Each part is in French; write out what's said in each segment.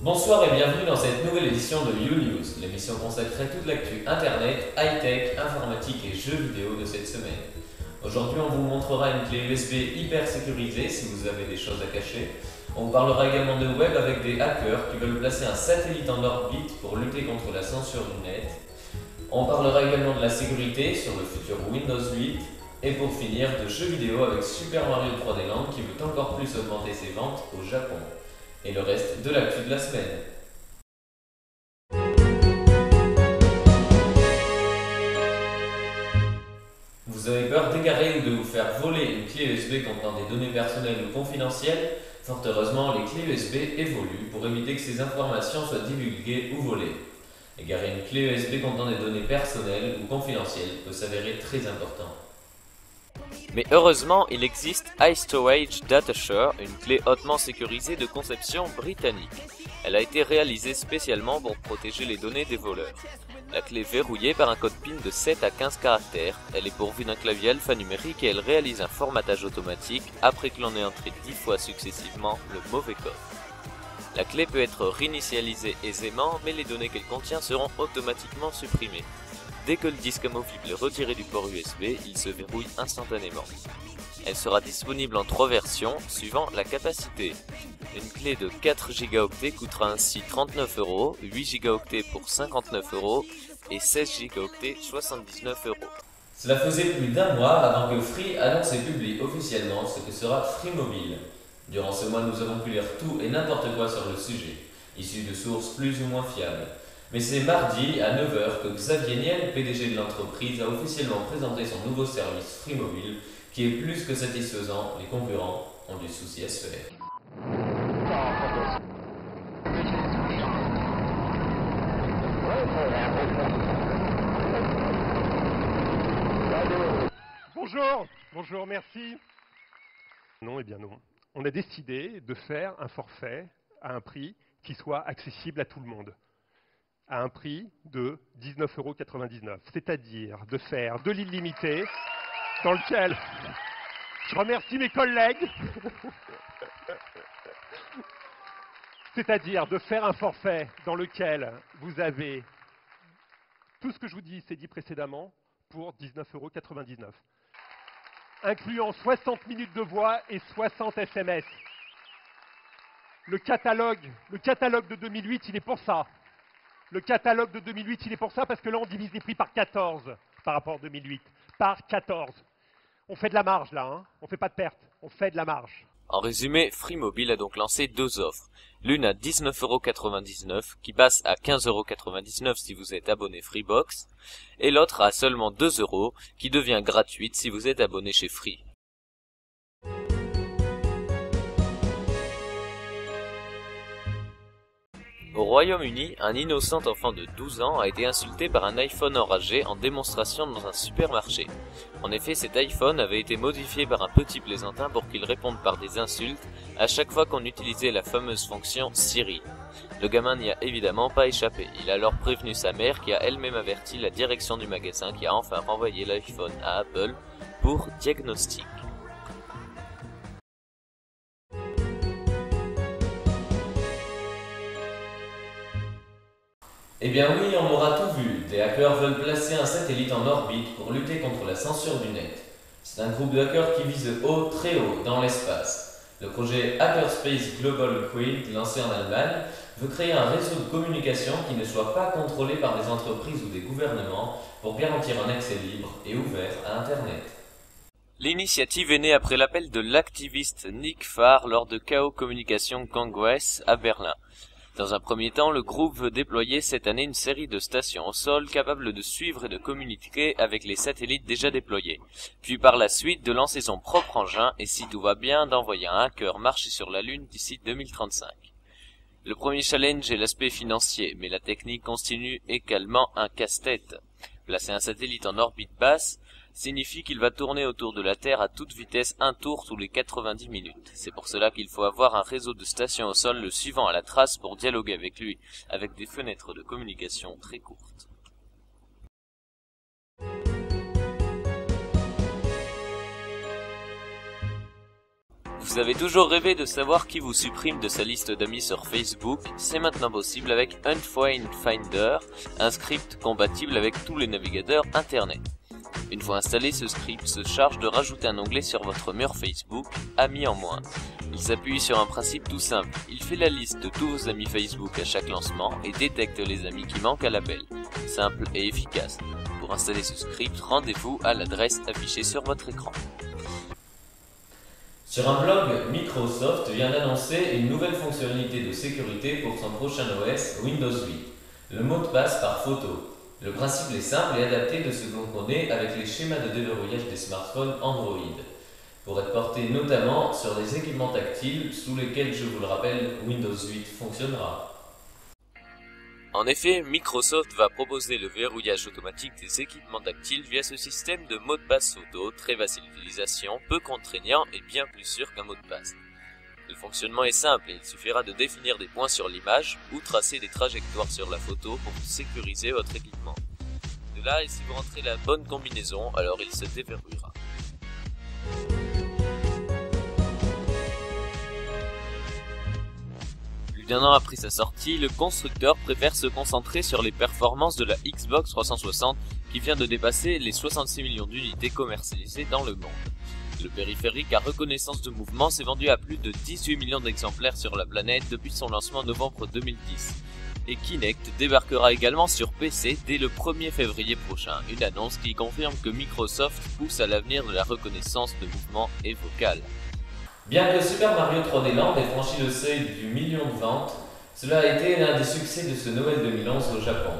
Bonsoir et bienvenue dans cette nouvelle édition de YouNews, l'émission consacrée à toute l'actu internet, high-tech, informatique et jeux vidéo de cette semaine. Aujourd'hui, on vous montrera une clé USB hyper sécurisée si vous avez des choses à cacher. On parlera également de web avec des hackers qui veulent placer un satellite en orbite pour lutter contre la censure du net. On parlera également de la sécurité sur le futur Windows 8. Et pour finir, de jeux vidéo avec Super Mario 3D Land qui veut encore plus augmenter ses ventes au Japon. Et le reste de l'actu de la semaine. Vous avez peur d'égarer ou de vous faire voler une clé USB contenant des données personnelles ou confidentielles? Fort heureusement, les clés USB évoluent pour éviter que ces informations soient divulguées ou volées. Égarer une clé USB contenant des données personnelles ou confidentielles peut s'avérer très important. Mais heureusement, il existe iStorage DataShare, une clé hautement sécurisée de conception britannique. Elle a été réalisée spécialement pour protéger les données des voleurs. La clé est verrouillée par un code PIN de 7 à 15 caractères. Elle est pourvue d'un clavier alphanumérique et elle réalise un formatage automatique après que l'on ait entré 10 fois successivement le mauvais code. La clé peut être réinitialisée aisément, mais les données qu'elle contient seront automatiquement supprimées. Dès que le disque amovible est retiré du port USB, il se verrouille instantanément. Elle sera disponible en 3 versions, suivant la capacité. Une clé de 4 Go coûtera ainsi 39€, 8 Go pour 59€ et 16 Go 79€. Cela faisait plus d'un mois avant que Free annonce et publie officiellement ce que sera Free Mobile. Durant ce mois, nous avons pu lire tout et n'importe quoi sur le sujet, issu de sources plus ou moins fiables. Mais c'est mardi à 9h que Xavier Niel, PDG de l'entreprise, a officiellement présenté son nouveau service Free Mobile qui est plus que satisfaisant. Les concurrents ont du souci à se faire. Bonjour, merci. Non, eh bien non. On a décidé de faire un forfait à un prix qui soit accessible à tout le monde, à un prix de 19,99 €, c'est-à-dire de faire de l'illimité dans lequel je remercie mes collègues, c'est-à-dire de faire un forfait dans lequel vous avez tout ce que je vous dis, c'est dit précédemment, pour 19,99 €, incluant 60 minutes de voix et 60 SMS. Le catalogue de 2008, il est pour ça. Le catalogue de 2008, il est pour ça parce que là, on divise les prix par 14 par rapport à 2008. Par 14. On fait de la marge là, hein. On fait pas de perte, on fait de la marge. En résumé, Free Mobile a donc lancé 2 offres. L'une à 19,99 € qui passe à 15,99 € si vous êtes abonné Freebox, et l'autre à seulement 2 € qui devient gratuite si vous êtes abonné chez Free. Au Royaume-Uni, un innocent enfant de 12 ans a été insulté par un iPhone enragé en démonstration dans un supermarché. En effet, cet iPhone avait été modifié par un petit plaisantin pour qu'il réponde par des insultes à chaque fois qu'on utilisait la fameuse fonction Siri. Le gamin n'y a évidemment pas échappé. Il a alors prévenu sa mère qui a elle-même averti la direction du magasin qui a enfin renvoyé l'iPhone à Apple pour diagnostic. Eh bien oui, on aura tout vu. Des hackers veulent placer un satellite en orbite pour lutter contre la censure du net. C'est un groupe de hackers qui vise haut, très haut, dans l'espace. Le projet Hackerspace Global Quid, lancé en Allemagne, veut créer un réseau de communication qui ne soit pas contrôlé par des entreprises ou des gouvernements pour garantir un accès libre et ouvert à Internet. L'initiative est née après l'appel de l'activiste Nick Farr lors de Chaos Communication Congress à Berlin. Dans un premier temps, le groupe veut déployer cette année une série de stations au sol capables de suivre et de communiquer avec les satellites déjà déployés. Puis par la suite de lancer son propre engin et si tout va bien d'envoyer un hacker marcher sur la Lune d'ici 2035. Le premier challenge est l'aspect financier, mais la technique constitue également un casse-tête. Placer un satellite en orbite basse signifie qu'il va tourner autour de la Terre à toute vitesse un tour tous les 90 minutes. C'est pour cela qu'il faut avoir un réseau de stations au sol le suivant à la trace pour dialoguer avec lui, avec des fenêtres de communication très courtes. Vous avez toujours rêvé de savoir qui vous supprime de sa liste d'amis sur Facebook? C'est maintenant possible avec Unfriend Finder, un script compatible avec tous les navigateurs internet. Une fois installé, ce script se charge de rajouter un onglet sur votre mur Facebook, Amis en moins. Il s'appuie sur un principe tout simple, il fait la liste de tous vos amis Facebook à chaque lancement et détecte les amis qui manquent à l'appel. Simple et efficace. Pour installer ce script, rendez-vous à l'adresse affichée sur votre écran. Sur un blog, Microsoft vient d'annoncer une nouvelle fonctionnalité de sécurité pour son prochain OS Windows 8, le mot de passe par photo. Le principe est simple et adapté de ce qu'on connaît avec les schémas de déverrouillage des smartphones Android, pour être porté notamment sur des équipements tactiles sous lesquels, je vous le rappelle, Windows 8 fonctionnera. En effet, Microsoft va proposer le verrouillage automatique des équipements tactiles via ce système de mot de passe photo, très facile d'utilisation, peu contraignant et bien plus sûr qu'un mot de passe. Le fonctionnement est simple et il suffira de définir des points sur l'image ou tracer des trajectoires sur la photo pour sécuriser votre équipement. De là, et si vous rentrez la bonne combinaison, alors il se déverrouillera. Plus d'un an après sa sortie, le constructeur préfère se concentrer sur les performances de la Xbox 360 qui vient de dépasser les 66 millions d'unités commercialisées dans le monde. Le périphérique à reconnaissance de mouvement s'est vendu à plus de 18 millions d'exemplaires sur la planète depuis son lancement en novembre 2010. Et Kinect débarquera également sur PC dès le 1er février prochain, une annonce qui confirme que Microsoft pousse à l'avenir de la reconnaissance de mouvement et vocal. Bien que Super Mario 3D Land ait franchi le seuil du million de ventes, cela a été l'un des succès de ce Noël 2011 au Japon.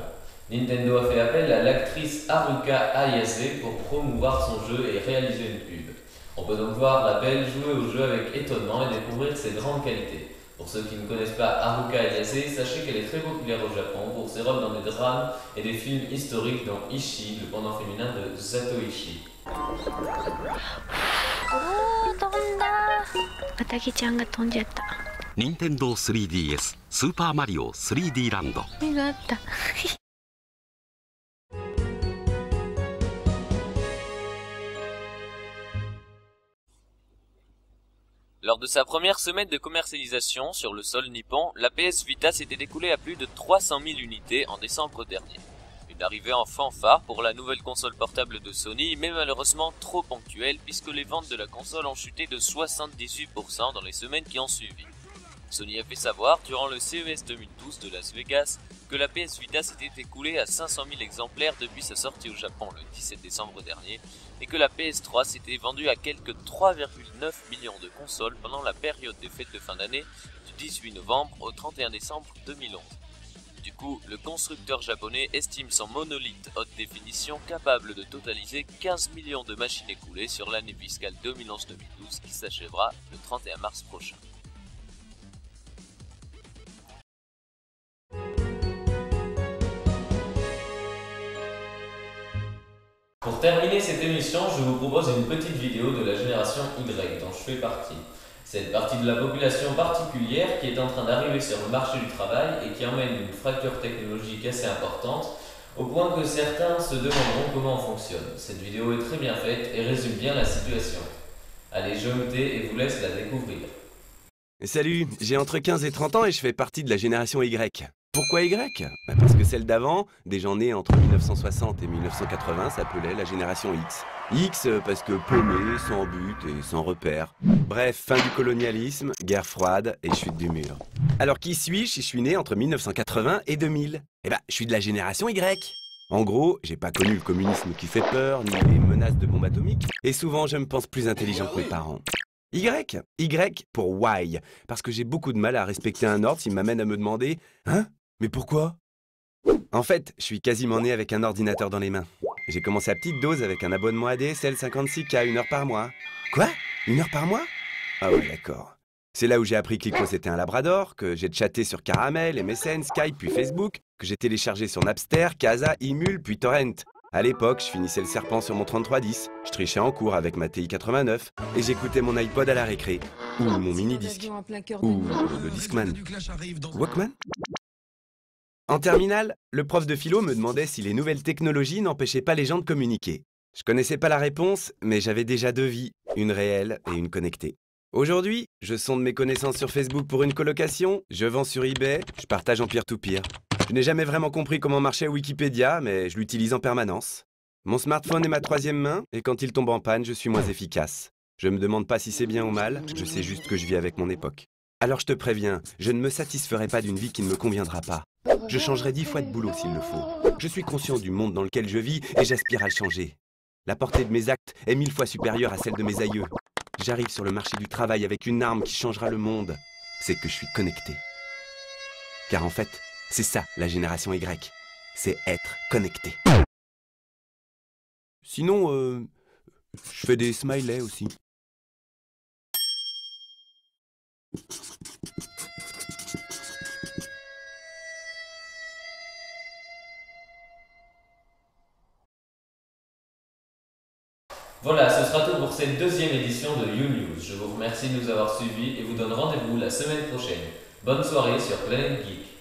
Nintendo a fait appel à l'actrice Haruka Ayase pour promouvoir son jeu et réaliser une pub. On peut donc voir la Belle jouer au jeu avec étonnement et découvrir ses grandes qualités. Pour ceux qui ne connaissent pas Haruka Ayase, sachez qu'elle est très populaire au Japon pour ses rôles dans des drames et des films historiques dont Ishii, le pendant féminin de Zatoichi. またぎちゃんが飛んじゃった。任天堂 3DS スーパーマリオ 3D ランド。目があった。Lors de sa première semaine de commercialisation sur le sol nippon, la PS Vita s'était écoulée à plus de 300 000 unités en décembre dernier. Une arrivée en fanfare pour la nouvelle console portable de Sony, mais malheureusement trop ponctuelle puisque les ventes de la console ont chuté de 78% dans les semaines qui ont suivi. Sony a fait savoir durant le CES 2012 de Las Vegas que la PS Vita s'était écoulée à 500 000 exemplaires depuis sa sortie au Japon le 17 décembre dernier et que la PS3 s'était vendue à quelques 3,9 millions de consoles pendant la période des fêtes de fin d'année du 18 novembre au 31 décembre 2011. Du coup, le constructeur japonais estime son monolithe haute définition capable de totaliser 15 millions de machines écoulées sur l'année fiscale 2011-2012 qui s'achèvera le 31 mars prochain. Pour terminer cette émission, je vous propose une petite vidéo de la génération Y dont je fais partie. Cette partie de la population particulière qui est en train d'arriver sur le marché du travail et qui emmène une fracture technologique assez importante, au point que certains se demanderont comment on fonctionne. Cette vidéo est très bien faite et résume bien la situation. Allez, je me tais et vous laisse la découvrir. Salut, j'ai entre 15 et 30 ans et je fais partie de la génération Y. Pourquoi Y? Parce que celle d'avant, des gens nés entre 1960 et 1980, s'appelait la génération X. X parce que paumé, sans but et sans repère. Bref, fin du colonialisme, guerre froide et chute du mur. Alors qui suis-je si je suis né entre 1980 et 2000? Eh ben, je suis de la génération Y. En gros, j'ai pas connu le communisme qui fait peur, ni les menaces de bombes atomiques, et souvent je me pense plus intelligent que mes parents. Y pour why, parce que j'ai beaucoup de mal à respecter un ordre s'il m'amène à me demander « Hein? Mais pourquoi ?» En fait, je suis quasiment né avec un ordinateur dans les mains. J'ai commencé à petite dose avec un abonnement ADSL 56K, 1 heure par mois. Quoi? 1 heure par mois? Ah ouais, d'accord. C'est là où j'ai appris que l'ICO c'était un labrador, que j'ai chatté sur Caramel, MSN, Skype, puis Facebook, que j'ai téléchargé sur Napster, Casa, Emule, puis Torrent. À l'époque, je finissais le serpent sur mon 3310, je trichais en cours avec ma TI 89, et j'écoutais mon iPod à la récré, ou mon mini-disque, ou le Discman. Walkman? En terminale, le prof de philo me demandait si les nouvelles technologies n'empêchaient pas les gens de communiquer. Je connaissais pas la réponse, mais j'avais déjà 2 vies, une réelle et une connectée. Aujourd'hui, je sonde mes connaissances sur Facebook pour une colocation, je vends sur eBay, je partage en peer-to-peer. Je n'ai jamais vraiment compris comment marchait Wikipédia, mais je l'utilise en permanence. Mon smartphone est ma troisième main, et quand il tombe en panne, je suis moins efficace. Je me demande pas si c'est bien ou mal, je sais juste que je vis avec mon époque. Alors je te préviens, je ne me satisferai pas d'une vie qui ne me conviendra pas. Je changerai 10 fois de boulot s'il le faut. Je suis conscient du monde dans lequel je vis et j'aspire à le changer. La portée de mes actes est 1000 fois supérieure à celle de mes aïeux. J'arrive sur le marché du travail avec une arme qui changera le monde. C'est que je suis connecté. Car en fait, c'est ça la génération Y. C'est être connecté. Sinon, je fais des smileys aussi. Voilà, ce sera tout pour cette deuxième édition de YouNews. Je vous remercie de nous avoir suivis et vous donne rendez-vous la semaine prochaine. Bonne soirée sur Planet Geek.